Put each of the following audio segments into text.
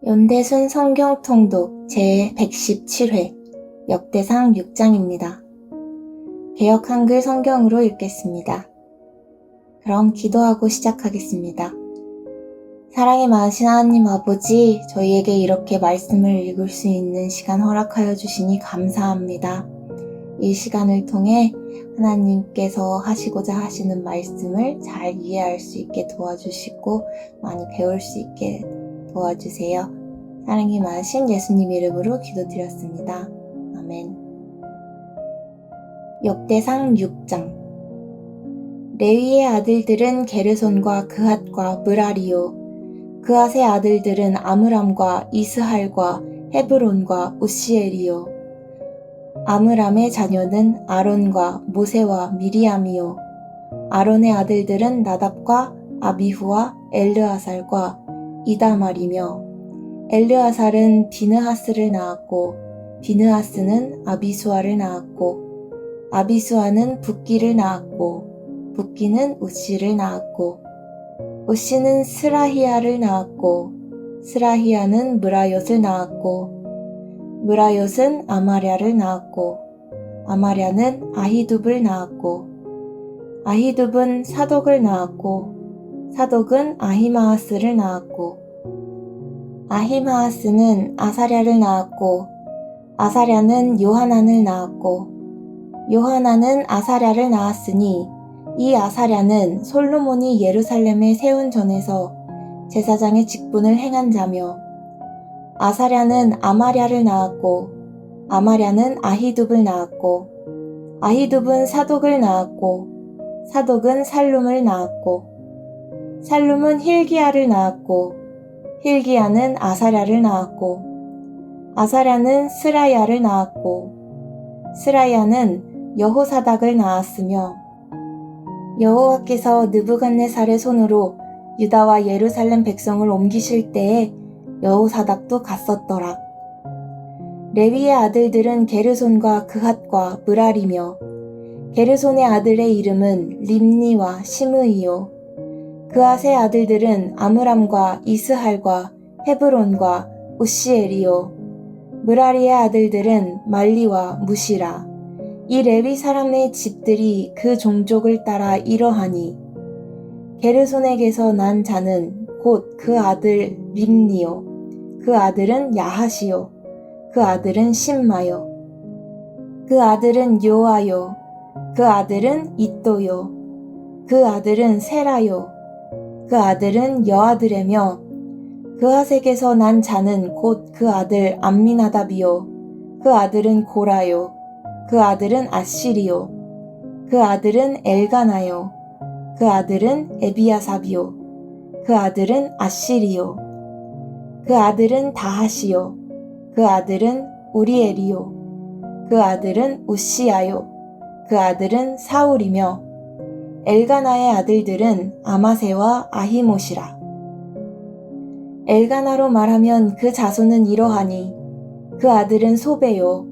연대순 성경통독 제117회 역대상 6장입니다. 개역 한글 성경으로 읽겠습니다. 그럼 기도하고 시작하겠습니다. 사랑이 많으신 하나님 아버지, 저희에게 이렇게 말씀을 읽을 수 있는 시간 허락하여 주시니 감사합니다. 이 시간을 통해 하나님께서 하시고자 하시는 말씀을 잘 이해할 수 있게 도와주시고 많이 배울 수 있게 도와주세요. 사랑이 많으신 예수님 이름으로 기도드렸습니다. 아멘. 역대상 6장. 레위의 아들들은 게르손과 그핫과 므라리요. 그핫의 아들들은 아므람과 이스할과 헤브론과 우시엘이요. 아므람의 자녀는 아론과 모세와 미리암이요. 아론의 아들들은 나답과 아비후와 엘르아살과 이다말이며 엘르아살은 비느하스를 낳았고 비느하스는 아비수아를 낳았고 아비수아는 붓기를 낳았고 붓기는 우시를 낳았고 우시는 스라히야를 낳았고 스라히야는 므라옅을 낳았고 므라옅은 아마랴를 낳았고 아마랴는 아히둡을 낳았고 아히둡은 사독을 낳았고 사독은 아히마아스를 낳았고 아히마아스는 아사랴를 낳았고 아사랴는 요하난을 낳았고 요하난은 아사랴를 낳았으니 이 아사랴는 솔로몬이 예루살렘에 세운 전에서 제사장의 직분을 행한 자며 아사랴는 아마랴를 낳았고 아마랴는 아히둡을 낳았고 아히둡은 사독을 낳았고 사독은 살룸을 낳았고 살룸은 힐기야를 낳았고 힐기야는 아사랴를 낳았고 아사랴는 스라야를 낳았고 스라야는 여호사닥을 낳았으며 여호와께서 느부갓네살의 손으로 유다와 예루살렘 백성을 옮기실 때에 여호사닥도 갔었더라. 레위의 아들들은 게르손과 그핫과 므라리며 게르손의 아들의 이름은 림니와 시므이요. 그핫의 아들들은 아므람과 이스할과 헤브론과 우시엘이요. 므라리의 아들들은 말리와 무시라. 이 레위 사람의 집들이 그 종족을 따라 이러하니 게르손에게서 난 자는 곧 그 아들 림니요. 그 아들은 야하시요. 그 아들은 심마요. 그 아들은 요아요. 그 아들은 이또요. 그 아들은 세라요. 그 아들은 여아드레며 그핫에게서 난 자는 곧 그 아들 암미나답이요. 그 아들은 고라요. 그 아들은 아시리요. 그 아들은 엘가나요. 그 아들은 에비아삽이요. 그 아들은 아시리요. 그 아들은 다하시요. 그 아들은 우리엘이요. 그 아들은 우시아요. 그 아들은 사울이며 엘가나의 아들들은 아마세와 아히못이라. 엘가나로 말하면 그 자손은 이러하니 그 아들은 소베요.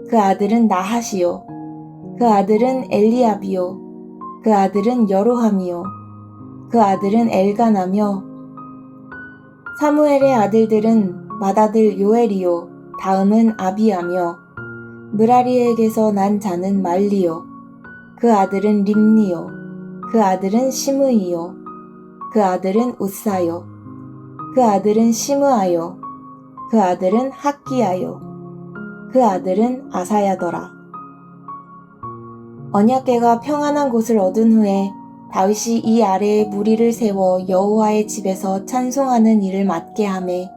그 아들은 나하시요. 그 아들은 엘리압이요. 그 아들은 여로함이요. 그 아들은 엘가나며 사무엘의 아들들은 맏아들 요엘이요. 다음은 아비야며 므라리에게서 난 자는 말리요. 그 아들은 림니요. 그 아들은 시므이요. 그 아들은 우사요. 그 아들은 시므아요. 그 아들은 학기야요. 그 아들은 아사야더라. 언약궤가 평안한 곳을 얻은 후에 다윗이 이 아래에 무리를 세워 여호와의 집에서 찬송하는 일을 맡게 하매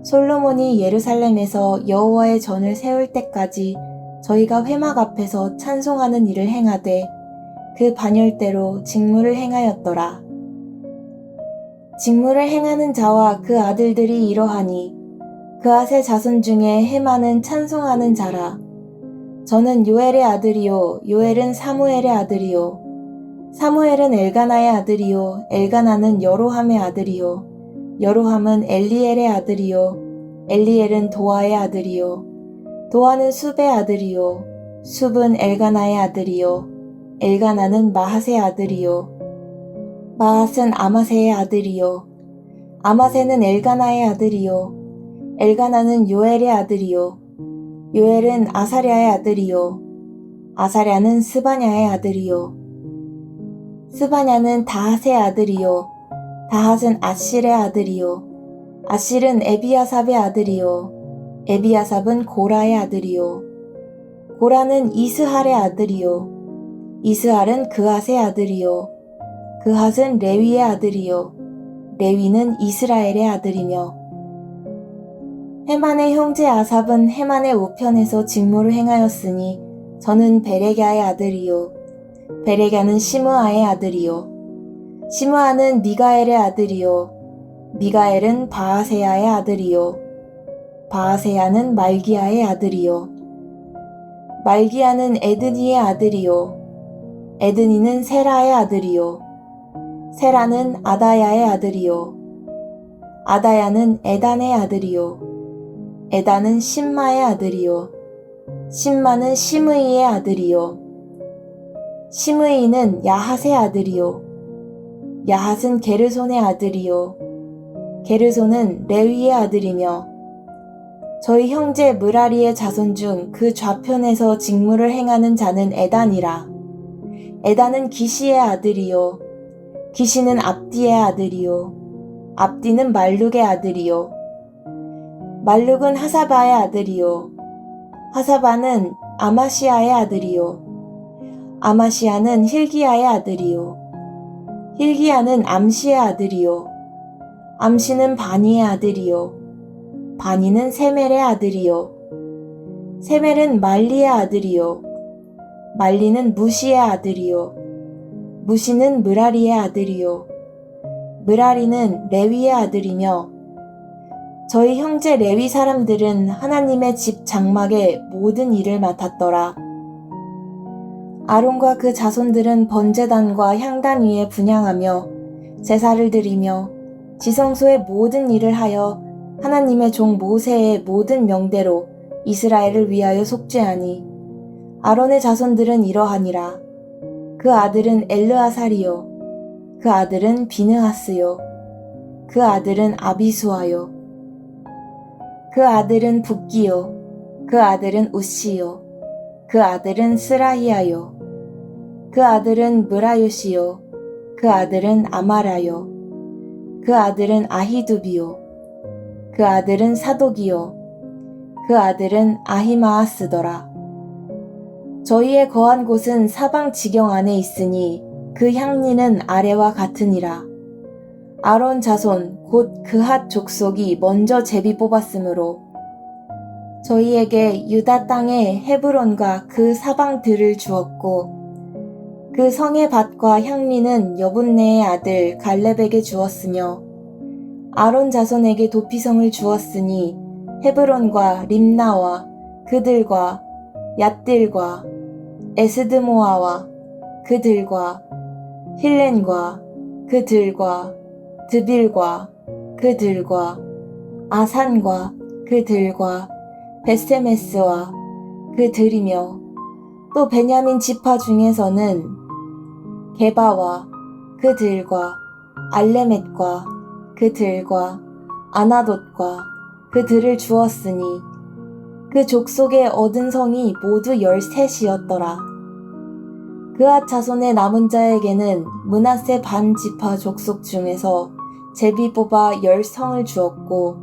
솔로몬이 예루살렘에서 여호와의 전을 세울 때까지 저희가 회막 앞에서 찬송하는 일을 행하되 그 반열대로 직무를 행하였더라. 직무를 행하는 자와 그 아들들이 이러하니 그핫의 자손 중에 헤만은 찬송하는 자라. 저는 요엘의 아들이요. 요엘은 사무엘의 아들이요. 사무엘은 엘가나의 아들이요. 엘가나는 여로함의 아들이요. 여로함은 엘리엘의 아들이요. 엘리엘은 도아의 아들이요. 도아는 숲의 아들이요. 숲은 엘가나의 아들이요. 엘가나는 마핫의 아들이요. 마핫은 아마세의 아들이요. 아마세는 엘가나의 아들이요. 엘가나는 요엘의 아들이요 요엘은 아사랴의 아들이요 아사랴는 스바냐의 아들이요 스바냐는 다핫의 아들이요 다핫은 아실의 아들이요 아실은 에비아삽의 아들이요 에비아삽은 고라의 아들이요 고라는 이스할의 아들이요 이스할은 그핫의 아들이요 그핫은 레위의 아들이요 레위는 이스라엘의 아들이며 헤만의 형제 아삽은 헤만의 우편에서 직무를 행하였으니 저는 베레갸의 아들이요 베레갸는 시므아의 아들이요 시므아는 미가엘의 아들이요 미가엘은 바아세야의 아들이요 바아세야는 말기야의 아들이요 말기야는 에드니의 아들이요 에드니는 세라의 아들이요 세라는 아다야의 아들이요 아다야는 에단의 아들이요 에단은 심마의 아들이요 심마는 시므이의 아들이요 시므이는 야핫의 아들이요 야핫은 게르손의 아들이요 게르손은 레위의 아들이며 저희 형제 므라리의 자손 중 그 좌편에서 직무를 행하는 자는 에단이라 에단은 기시의 아들이요 기시는 압디의 아들이요 압디는 말룩의 아들이요 말룩은 하사바의 아들이요 하사바는 아마시아의 아들이요 아마시아는 힐기야의 아들이요 힐기야는 암시의 아들이요 암시는 바니의 아들이요 바니는 세멜의 아들이요 세멜은 말리의 아들이요 말리는 무시의 아들이요 무시는 므라리의 아들이요 므라리는 레위의 아들이며 저희 형제 레위 사람들은 하나님의 집 장막의 모든 일을 맡았더라. 아론과 그 자손들은 번제단과 향단 위에 분향하며 제사를 드리며 지성소의 모든 일을 하여 하나님의 종 모세의 모든 명대로 이스라엘을 위하여 속죄하니 아론의 자손들은 이러하니라. 그 아들은 엘르아살이요 그 아들은 비느하스요 그 아들은 아비수아요 그 아들은 붓기요 그 아들은 우시요 그 아들은 스라히야요 그 아들은 므라요시요 그 아들은 아마라요 그 아들은 아히두비요 그 아들은 사독이요 그 아들은 아히마아스더라. 저희의 거한 곳은 사방 지경 안에 있으니 그 향리는 아래와 같으니라. 아론 자손 곧 그핫 족속이 먼저 제비 뽑았으므로 저희에게 유다 땅에 헤브론과 그 사방들을 주었고 그 성의 밭과 향리는 여분네의 아들 갈렙에게 주었으며 아론 자손에게 도피성을 주었으니 헤브론과 림나와 그들과 얏들과 에스드모아와 그들과 힐렌과 그들과 드빌과 그들과 아산과 그들과 베세메스와 그들이며 또 베냐민 지파 중에서는 게바와 그들과 알레멧과 그들과 아나돗과 그들을 주었으니 그 족속의 얻은 성이 모두 13이었더라. 그앗 자손의 남은 자에게는 므낫세 반 지파 족속 중에서 제비 뽑아 10성을 주었고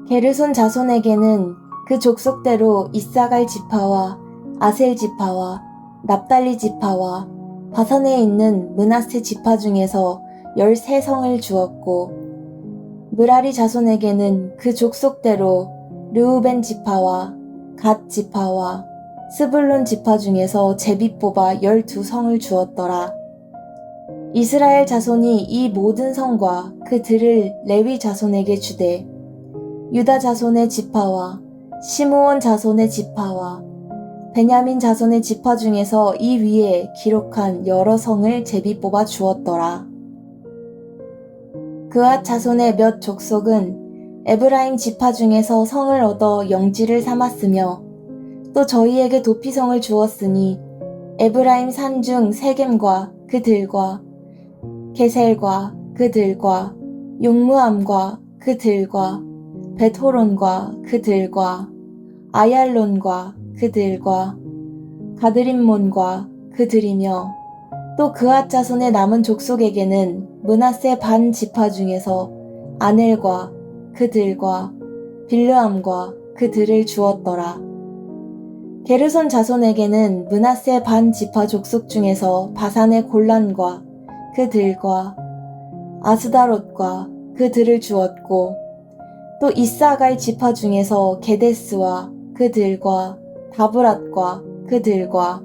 게르손 자손에게는 그 족속대로 이사갈 지파와 아셀 지파와 납달리 지파와 바산에 있는 므낫세 지파 중에서 13성을 주었고 므라리 자손에게는 그 족속대로 르우벤 지파와 갓 지파와 스불론 지파 중에서 제비 뽑아 12성을 주었더라. 이스라엘 자손이 이 모든 성과 그 들을 레위 자손에게 주되 유다 자손의 지파와 시므온 자손의 지파와 베냐민 자손의 지파 중에서 이 위에 기록한 여러 성을 제비 뽑아 주었더라. 그앗 자손의 몇 족속은 에브라임 지파 중에서 성을 얻어 영지를 삼았으며 또 저희에게 도피성을 주었으니 에브라임 산중 세겜과 그들과 게셀과 그들과 용무암과 그들과 벳호론과 그들과 아얄론과 그들과 가드림몬과 그들이며 또 그앗 자손의 남은 족속에게는 므낫세 반 지파 중에서 아넬과 그들과 빌르암과 그들을 주었더라. 게르손 자손에게는 므낫세 반 지파 족속 중에서 바산의 골란과 그들과 아스다롯과 그들을 주었고 또 이사갈 지파 중에서 게데스와 그들과 다브랏과 그들과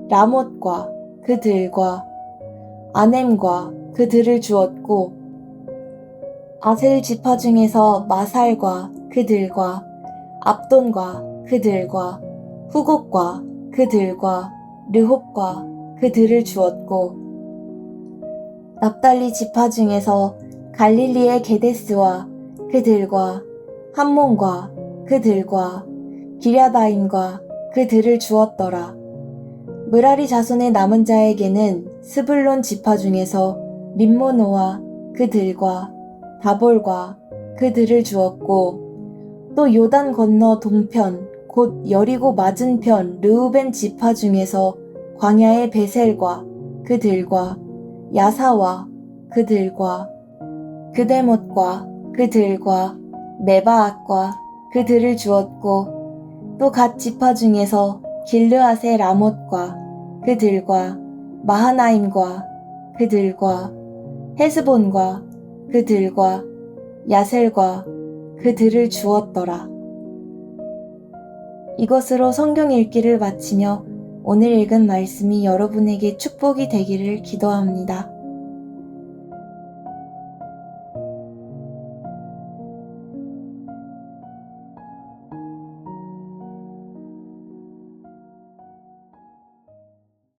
라못과 그들과 아넴과 그들을 주었고 아셀 지파 중에서 마살과 그들과 압돈과 그들과 후곡과 그들과 르홉과 그들을 주었고 납달리 지파 중에서 갈릴리의 게데스와 그들과 함몬과 그들과 기랴다임과 그들을 주었더라. 므라리 자손의 남은 자에게는 스불론 지파 중에서 림모노와 그들과 다볼과 그들을 주었고 또 요단 건너 동편 곧 여리고 맞은편 르우벤 지파 중에서 광야의 베셀과 그들과 야사와 그들과 그데못과 그들과 메바앗과 그들을 주었고 또 갓 지파 중에서 길르앗의 라못과 그들과 마하나임과 그들과 헤스본과 그들과 야셀과 그들을 주었더라. 이것으로 성경 읽기를 마치며 오늘 읽은 말씀이 여러분에게 축복이 되기를 기도합니다.